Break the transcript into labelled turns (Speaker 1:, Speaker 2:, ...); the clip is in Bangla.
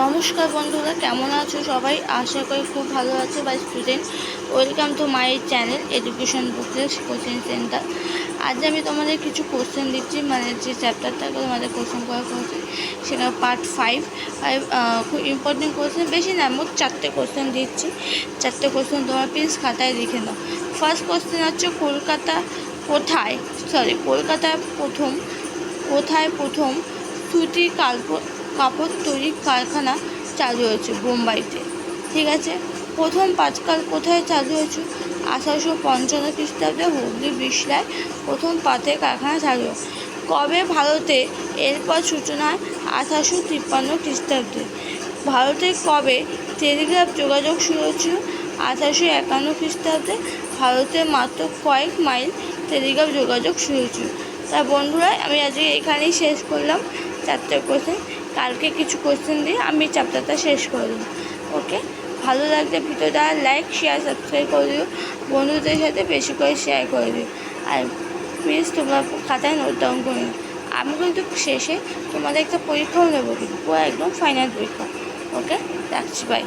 Speaker 1: নমস্কার বন্ধুরা, কেমন আছো সবাই? আশা করি খুব ভালো আছো। Bye student, welcome to my channel education bookless coaching centre. আজ আমি তোমাদের কিছু কোশ্চেন দিচ্ছি, মানে যে চ্যাপ্টারটা তোমাদের কোশ্চেন করা হয়েছে সেটা পার্ট 5। খুব ইম্পর্টেন্ট কোশ্চেন, বেশি না, মোট 4টে কোশ্চেন দিচ্ছি। 4টে কোশ্চেন তোমার প্লিজ খাতায় লিখে নাও। ফার্স্ট কোশ্চেন হচ্ছে কলকাতায় প্রথম সুতি কাপড় তৈরির কারখানা চালু হয়েছে? বোম্বাইতে। ঠিক আছে। প্রথম পাঁচকাল কোথায় চালু হয়েছে? 1855 খ্রিস্টাব্দে হুগলি বিশলায় প্রথম পাটের কারখানা চালু হয়। কবে ভারতে এরপর সূচনা হয়? 1853 খ্রিস্টাব্দে। ভারতে কবে টেলিগ্রাফ যোগাযোগ শুরু হয়েছিল? 1851 খ্রিস্টাব্দে। ভারতে মাত্র কয়েক মাইল টেলিগ্রাফ যোগাযোগ শুরু হয়েছিল। তা বন্ধুরা, আমি আজকে এখানেই শেষ করলাম 4টে কোশ্চেন। কালকে কিছু কোশ্চেন দিয়ে আমি চ্যাপ্টারটা শেষ করে দিই। ওকে, ভালো লাগলে ভিডিওটা লাইক, শেয়ার, সাবস্ক্রাইব করে দিও। বন্ধুদের সাথে বেশি করে শেয়ার করে দিও। আর প্লিজ তোমরা খাতায় নোট ডাউন করে নিও। আমি কিন্তু শেষে তোমাদের একটা পরীক্ষাও নেবো, কিন্তু একদম ফাইনাল পরীক্ষা। ওকে, রাখছি, বাই।